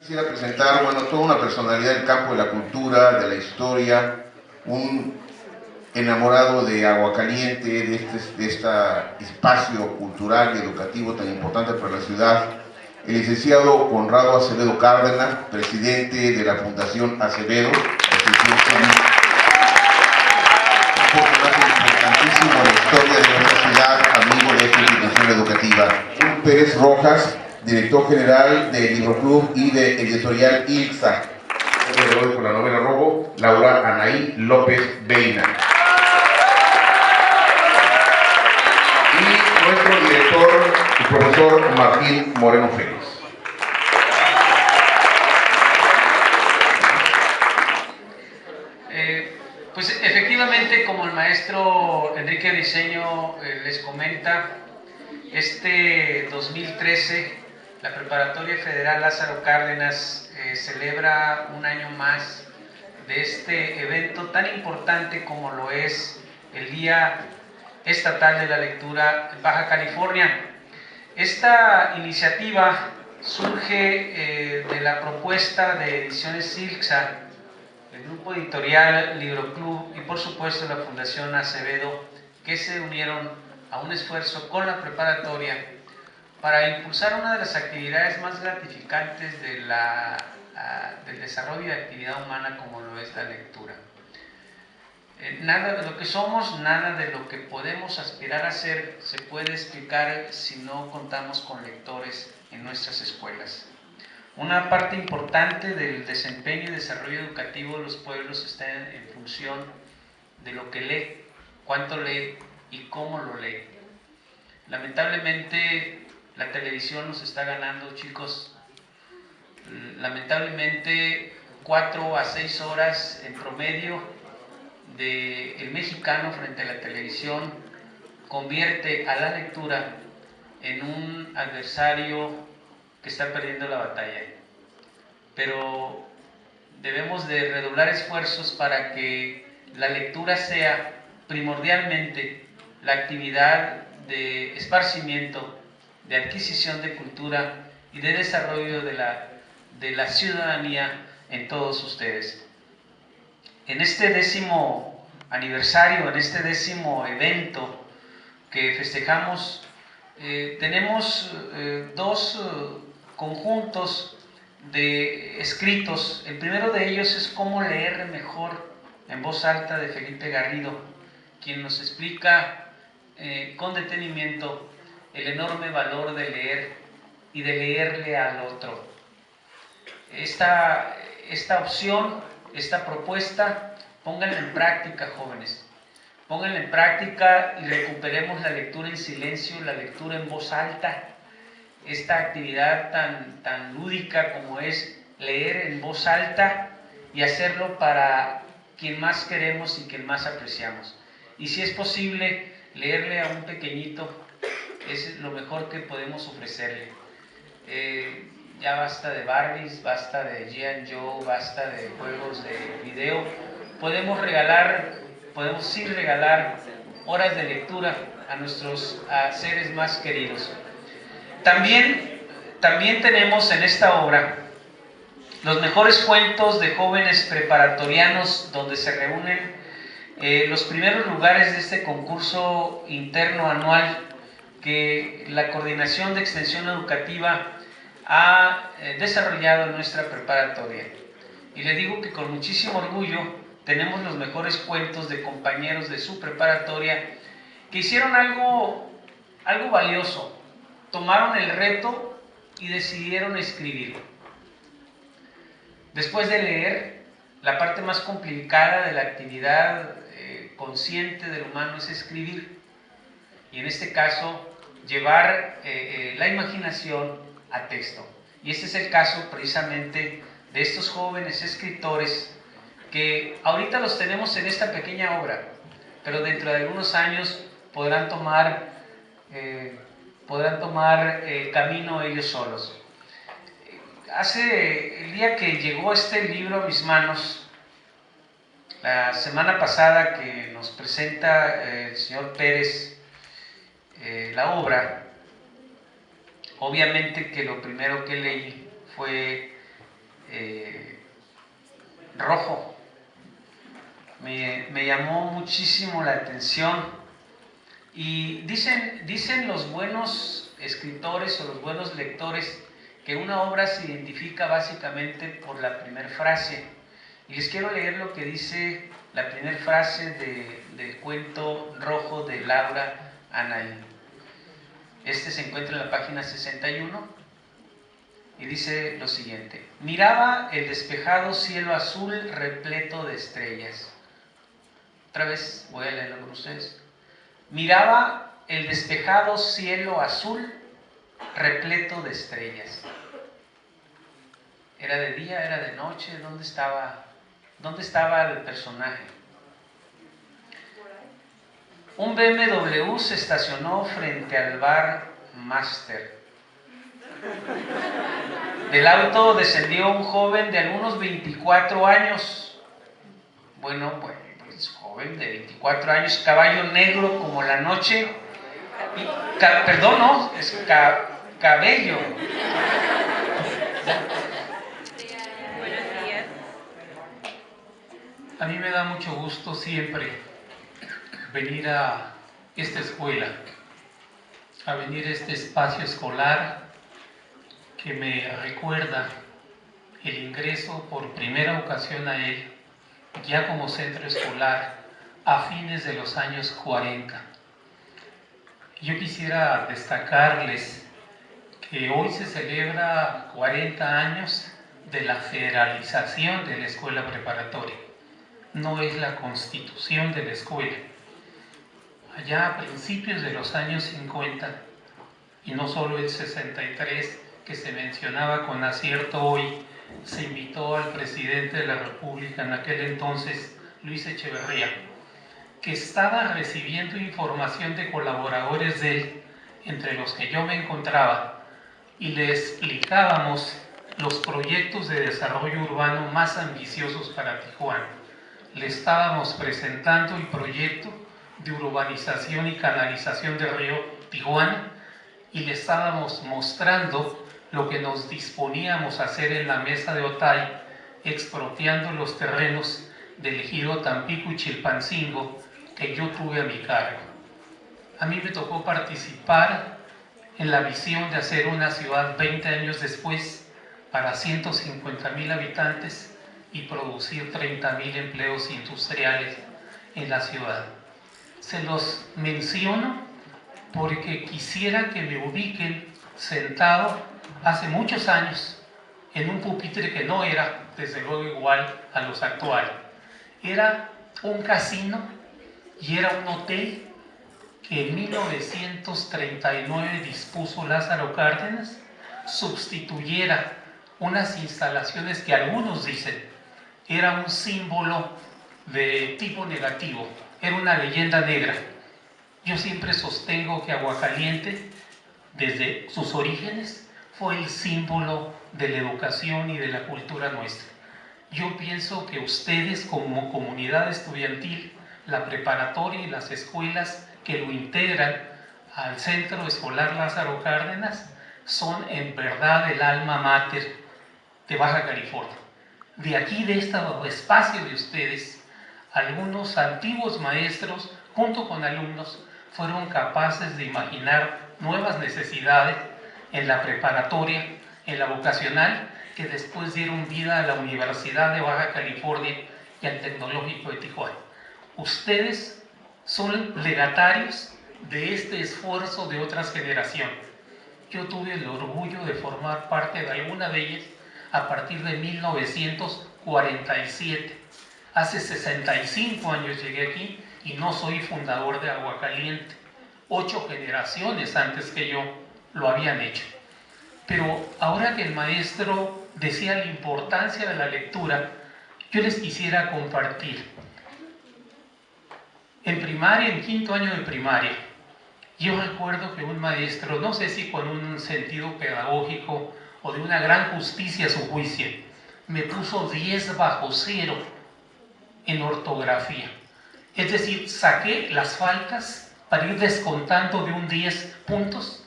Quisiera presentar, toda una personalidad del campo de la cultura, de la historia, un enamorado de Aguacaliente, de este espacio cultural y educativo tan importante para la ciudad, el licenciado Conrado Acevedo Cárdenas, presidente de la Fundación Acevedo, un personaje importantísimo en la historia de nuestra ciudad, amigo de esta institución educativa. Pérez Rojas, director general de Libro Club y de Editorial ILSA. De hoy con la novela Robo, Laura Anaí López Beina. Y nuestro director y profesor Martín Moreno Félix. Pues efectivamente, como el maestro Enrique Briceño les comenta, este 2013 la Preparatoria Federal Lázaro Cárdenas celebra un año más de este evento tan importante como lo es el Día Estatal de la Lectura en Baja California. Esta iniciativa surge de la propuesta de Ediciones ILSA, el grupo editorial Libro Club y por supuesto la Fundación Acevedo, que se unieron a un esfuerzo con la preparatoria para impulsar una de las actividades más gratificantes del desarrollo de actividad humana como lo es la lectura. Nada de lo que somos, nada de lo que podemos aspirar a ser se puede explicar si no contamos con lectores en nuestras escuelas. Una parte importante del desempeño y desarrollo educativo de los pueblos está en función de lo que lee, cuánto lee y cómo lo lee. Lamentablemente la televisión nos está ganando, chicos. Lamentablemente 4 a 6 horas en promedio del mexicano frente a la televisión convierte a la lectura en un adversario que está perdiendo la batalla. Pero debemos de redoblar esfuerzos para que la lectura sea primordialmente la actividad de esparcimiento, de adquisición de cultura y de desarrollo de la ciudadanía en todos ustedes. En este 10º aniversario, en este 10º evento que festejamos, tenemos dos conjuntos de escritos. El primero de ellos es Cómo leer mejor en voz alta, de Felipe Garrido, quien nos explica con detenimiento el enorme valor de leer y de leerle al otro. Esta opción, esta propuesta, pónganla en práctica, jóvenes. Pónganla en práctica y recuperemos la lectura en silencio, la lectura en voz alta. Esta actividad tan lúdica como es leer en voz alta y hacerlo para quien más queremos y quien más apreciamos. Y si es posible, leerle a un pequeñito es lo mejor que podemos ofrecerle. Ya basta de Barbies, basta de G.I. Joe, basta de juegos de video. Podemos sí regalar horas de lectura a nuestros seres más queridos. También tenemos en esta obra los mejores cuentos de jóvenes preparatorianos, donde se reúnen los primeros lugares de este concurso interno anual que la Coordinación de Extensión Educativa ha desarrollado en nuestra preparatoria. Y le digo que con muchísimo orgullo tenemos los mejores cuentos de compañeros de su preparatoria que hicieron algo valioso. Tomaron el reto y decidieron escribir. Después de leer, la parte más complicada de la actividad consciente del humano es escribir. Y en este caso, llevar la imaginación a texto. Y este es el caso precisamente de estos jóvenes escritores que ahorita los tenemos en esta pequeña obra, pero dentro de algunos años podrán tomar camino ellos solos. El día que llegó este libro a mis manos, la semana pasada, que nos presenta el señor Pérez la obra, obviamente que lo primero que leí fue rojo. Me llamó muchísimo la atención. Y dicen los buenos escritores o los buenos lectores que una obra se identifica básicamente por la primera frase. Y les quiero leer lo que dice la primera frase del cuento rojo de Laura Anaí. Este se encuentra en la página 61 y dice lo siguiente: miraba el despejado cielo azul repleto de estrellas. Otra vez voy a leerlo con ustedes. Miraba el despejado cielo azul repleto de estrellas. ¿Era de día? ¿Era de noche? ¿Dónde estaba el personaje? Un BMW se estacionó frente al bar Master. Del auto descendió un joven de algunos 24 años. Bueno, pues joven de 24 años, caballo negro como la noche. Perdón, no, es cabello. A mí me da mucho gusto siempre venir a esta escuela, a venir a este espacio escolar que me recuerda el ingreso por primera ocasión a él, ya como centro escolar, a fines de los años 40. Yo quisiera destacarles que hoy se celebra 40 años de la federalización de la escuela preparatoria. No es la constitución de la escuela. Allá a principios de los años 50, y no solo el 63, que se mencionaba con acierto hoy, se invitó al presidente de la República en aquel entonces, Luis Echeverría, que estaba recibiendo información de colaboradores de él, entre los que yo me encontraba, y le explicábamos los proyectos de desarrollo urbano más ambiciosos para Tijuana. Le estábamos presentando el proyecto de urbanización y canalización del río Tijuana y le estábamos mostrando lo que nos disponíamos a hacer en la mesa de Otay, expropiando los terrenos del ejido Tampico y Chilpancingo que yo tuve a mi cargo. A mí me tocó participar en la visión de hacer una ciudad 20 años después para 150,000 habitantes y producir 30,000 empleos industriales en la ciudad. Se los menciono porque quisiera que me ubiquen sentado hace muchos años en un pupitre que no era, desde luego, igual a los actuales. Era un casino y era un hotel que en 1939 dispuso Lázaro Cárdenas sustituyera unas instalaciones que algunos dicen era un símbolo de tipo negativo, era una leyenda negra. Yo siempre sostengo que Aguacaliente, desde sus orígenes, fue el símbolo de la educación y de la cultura nuestra. Yo pienso que ustedes, como comunidad estudiantil, la preparatoria y las escuelas que lo integran al Centro Escolar Lázaro Cárdenas, son en verdad el alma mater de Baja California. De aquí, de este espacio de ustedes, algunos antiguos maestros, junto con alumnos, fueron capaces de imaginar nuevas necesidades en la preparatoria, en la vocacional, que después dieron vida a la Universidad de Baja California y al Tecnológico de Tijuana. Ustedes son legatarios de este esfuerzo de otras generaciones. Yo tuve el orgullo de formar parte de alguna de ellas a partir de 1947. Hace 65 años llegué aquí y no soy fundador de Aguacaliente. 8 generaciones antes que yo lo habían hecho. Pero ahora que el maestro decía la importancia de la lectura, yo les quisiera compartir. En primaria, en quinto año de primaria, yo recuerdo que un maestro, no sé si con un sentido pedagógico o de una gran justicia a su juicio, me puso 10/0 en ortografía. Es decir, saqué las faltas para ir descontando de un 10 puntos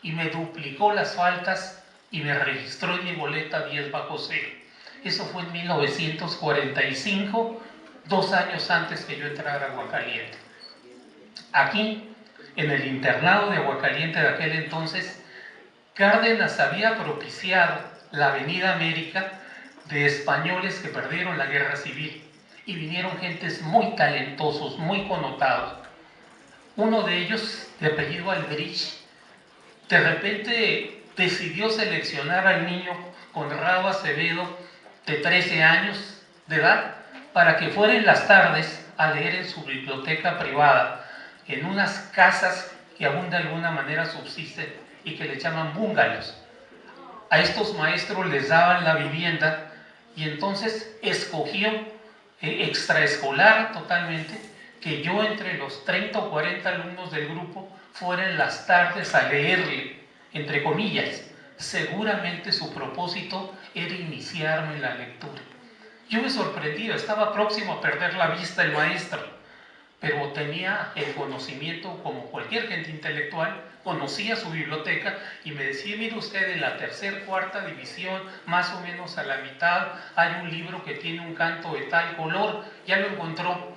y me duplicó las faltas y me registró en mi boleta 10/0. Eso fue en 1945, 2 años antes que yo entrara a Aguascalientes. Aquí, en el internado de Aguascalientes de aquel entonces, Cárdenas había propiciado la Avenida América de españoles que perdieron la guerra civil y vinieron gentes muy talentosos, muy connotados. Uno de ellos, de apellido Alberich, de repente decidió seleccionar al niño Conrado Acevedo, de 13 años de edad, para que fuera en las tardes a leer en su biblioteca privada, en unas casas que aún de alguna manera subsisten y que le llaman bungalows. A estos maestros les daban la vivienda y entonces escogió extraescolar totalmente que yo entre los 30 o 40 alumnos del grupo fuera en las tardes a leerle, entre comillas. Seguramente su propósito era iniciarme en la lectura. Yo me sorprendía, estaba próximo a perder la vista el maestro, pero tenía el conocimiento como cualquier gente intelectual, conocía su biblioteca y me decía, mire usted, en la tercera, cuarta división, más o menos a la mitad, hay un libro que tiene un canto de tal color, ya lo encontró.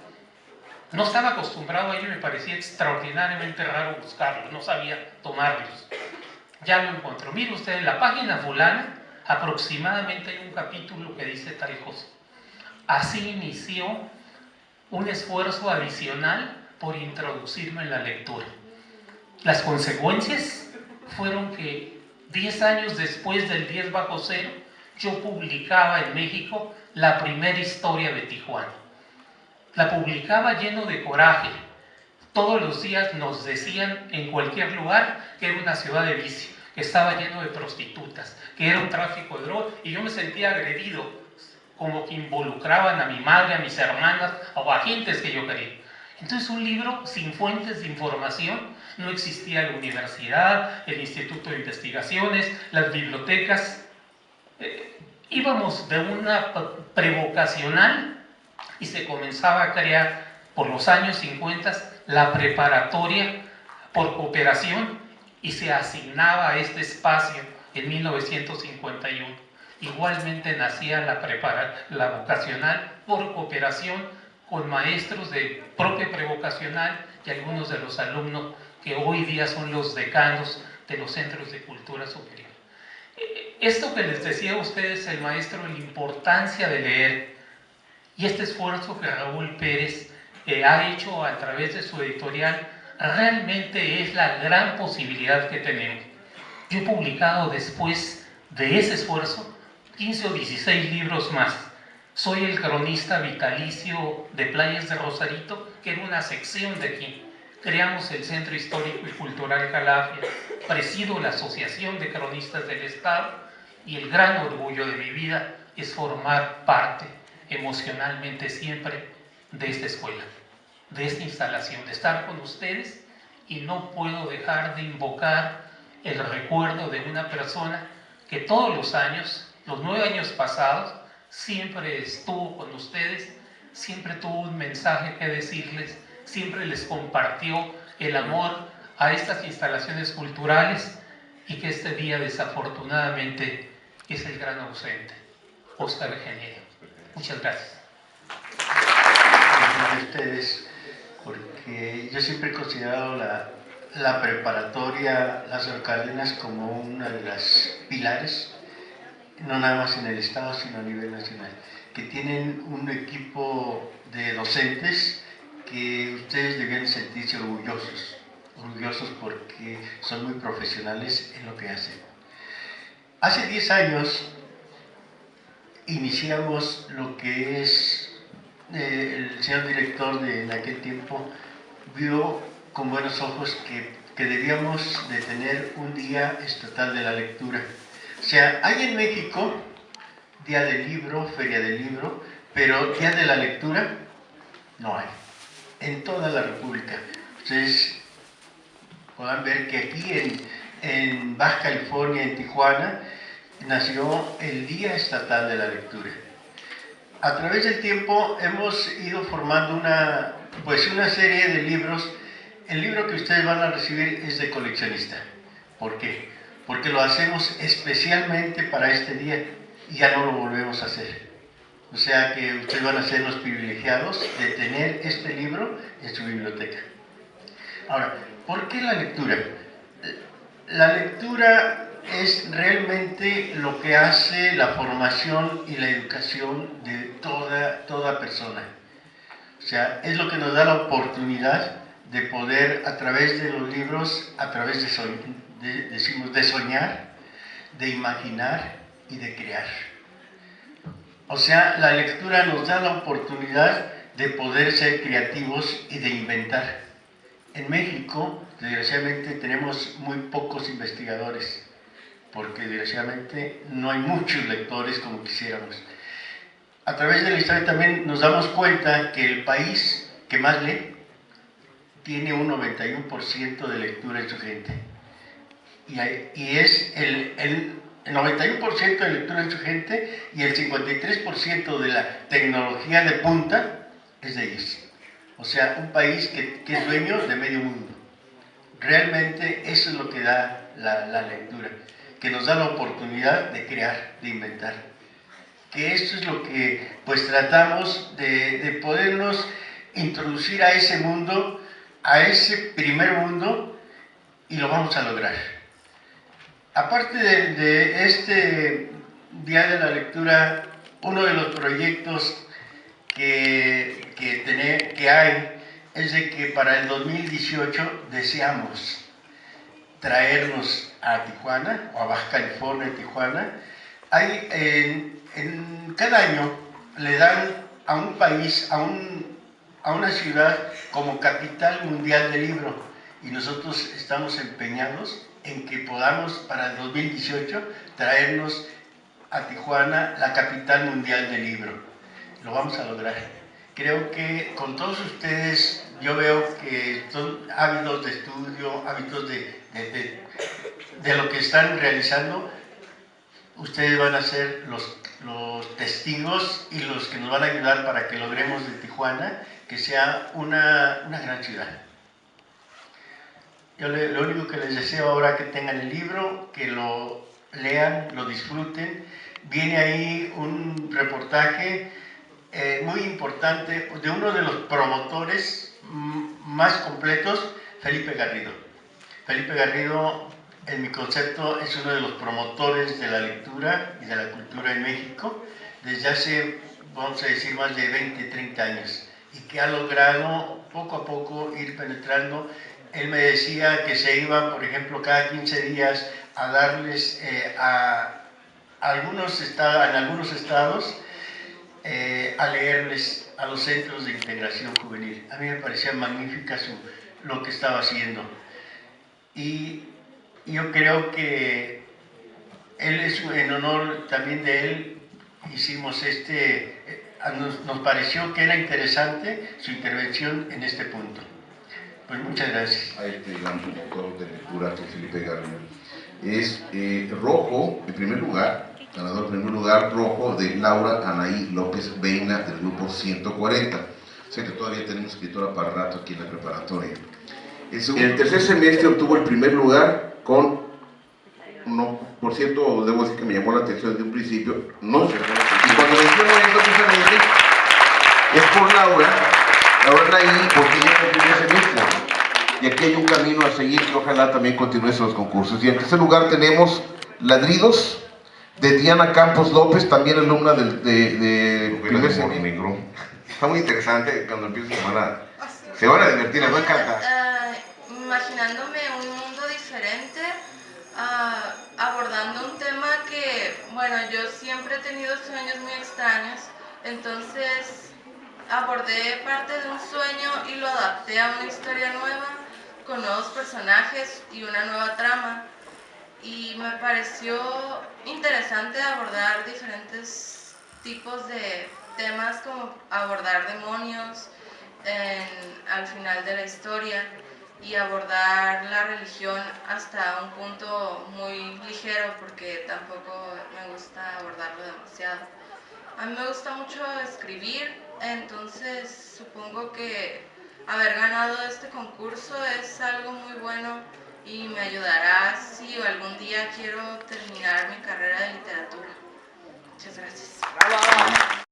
No estaba acostumbrado a ello y me parecía extraordinariamente raro buscarlo, no sabía tomarlos. Ya lo encontró. Mire usted, en la página fulana, aproximadamente hay un capítulo que dice tal cosa. Así inició un esfuerzo adicional por introducirme en la lectura. Las consecuencias fueron que 10 años después del 10/0, yo publicaba en México la primera historia de Tijuana. La publicaba lleno de coraje. Todos los días nos decían en cualquier lugar que era una ciudad de vicio, que estaba lleno de prostitutas, que era un tráfico de drogas, y yo me sentía agredido, como que involucraban a mi madre, a mis hermanas o a gentes que yo quería. Entonces un libro sin fuentes de información, no existía la universidad, el Instituto de Investigaciones, las bibliotecas. Íbamos de una prevocacional y se comenzaba a crear por los años 50 la preparatoria por cooperación y se asignaba a este espacio en 1951. Igualmente nacía la vocacional por cooperación con maestros de propia prevocacional y algunos de los alumnos que hoy día son los decanos de los centros de cultura superior. Esto que les decía a ustedes, el maestro, la importancia de leer y este esfuerzo que Raúl Pérez ha hecho a través de su editorial, realmente es la gran posibilidad que tenemos. Yo he publicado después de ese esfuerzo 15 o 16 libros más. Soy el cronista vitalicio de Playas de Rosarito, que era una sección de aquí. Creamos el Centro Histórico y Cultural Calafia, presido la Asociación de Cronistas del Estado y el gran orgullo de mi vida es formar parte emocionalmente siempre de esta escuela, de esta instalación, de estar con ustedes, y no puedo dejar de invocar el recuerdo de una persona que todos los años, los 9 años pasados, siempre estuvo con ustedes, siempre tuvo un mensaje que decirles, siempre les compartió el amor a estas instalaciones culturales, y que este día desafortunadamente es el gran ausente, Óscar Geniedo. Muchas gracias. Gracias a ustedes, porque yo siempre he considerado la preparatoria Lázaro Cárdenas como una de las pilares, no nada más en el Estado, sino a nivel nacional, que tienen un equipo de docentes que ustedes deben sentirse orgullosos porque son muy profesionales en lo que hacen. Hace 10 años iniciamos lo que es, el señor director de en aquel tiempo vio con buenos ojos que debíamos de tener un día estatal de la lectura. O sea, hay en México Día del Libro, Feria del Libro, pero Día de la Lectura no hay, en toda la República. Ustedes podrán ver que aquí en Baja California, en Tijuana, nació el Día Estatal de la Lectura. A través del tiempo hemos ido formando una serie de libros. El libro que ustedes van a recibir es de coleccionista. ¿Por qué? Porque lo hacemos especialmente para este día. y ya no lo volvemos a hacer. O sea que ustedes van a ser los privilegiados de tener este libro en su biblioteca. Ahora, ¿por qué la lectura? La lectura es realmente lo que hace la formación y la educación de toda persona. O sea, es lo que nos da la oportunidad de poder, a través de los libros, a través de soñar, de imaginar y de crear. O sea, la lectura nos da la oportunidad de poder ser creativos y de inventar. En México, desgraciadamente, tenemos muy pocos investigadores, porque desgraciadamente no hay muchos lectores como quisiéramos. A través de la historia también nos damos cuenta que el país que más lee tiene un 91% de lectura en su gente. Y es el 91% de lectura en su gente, y el 53% de la tecnología de punta es de ellos. O sea, un país que es dueño de medio mundo. Realmente eso es lo que da la lectura, que nos da la oportunidad de crear, de inventar. Que esto es lo que pues tratamos de podernos introducir a ese mundo, a ese primer mundo, y lo vamos a lograr. Aparte de este Día de la Lectura, uno de los proyectos que hay es de que para el 2018 deseamos traernos a Tijuana, o a Baja California, Tijuana. En cada año le dan a un país, a una ciudad como capital mundial del libro, y nosotros estamos empeñados en que podamos para el 2018 traernos a Tijuana la capital mundial del libro. Lo vamos a lograr. Creo que con todos ustedes yo veo que son hábitos de estudio, hábitos de lo que están realizando. Ustedes van a ser los testigos y los que nos van a ayudar para que logremos de Tijuana que sea una gran ciudad. Yo lo único que les deseo ahora que tengan el libro, que lo lean, lo disfruten. Viene ahí un reportaje muy importante de uno de los promotores más completos, Felipe Garrido. Felipe Garrido, en mi concepto, es uno de los promotores de la lectura y de la cultura en México desde hace, vamos a decir, más de 20, 30 años, y que ha logrado poco a poco ir penetrando. Él me decía que se iba, por ejemplo, cada 15 días a darles en algunos estados a leerles a los centros de integración juvenil. A mí me parecía magnífica lo que estaba haciendo. Y yo creo que él en honor también de él, hicimos nos pareció que era interesante su intervención en este punto. Pues muchas gracias. A este gran promotor de lectura, que Felipe Garrido. Es rojo, en primer lugar, ganador en primer lugar, rojo de Laura Anaí López Veina, del grupo 140. O sea que todavía tenemos escritora para rato aquí en la preparatoria. En el tercer semestre obtuvo el primer lugar con, no, por cierto, debo decir que me llamó la atención desde un principio, no sé, y cuando menciono esto precisamente es por Laura Anaí, porque ella fue el primer semestre. Y aquí hay un camino a seguir que ojalá también continúe esos concursos. Y en tercer lugar tenemos Ladridos, de Diana Campos López, también alumna del primer semestre. Está muy interesante, cuando empiece se van a divertir, les va a encantar. Imaginándome un mundo diferente, abordando un tema que, bueno, yo siempre he tenido sueños muy extraños, entonces abordé parte de un sueño y lo adapté a una historia nueva, con nuevos personajes y una nueva trama. Y me pareció interesante abordar diferentes tipos de temas, como abordar demonios al final de la historia, y abordar la religión hasta un punto muy ligero, porque tampoco me gusta abordarlo demasiado. A mí me gusta mucho escribir, entonces supongo que haber ganado este concurso es algo muy bueno y me ayudará si algún día quiero terminar mi carrera de literatura. Muchas gracias. ¡Bravo!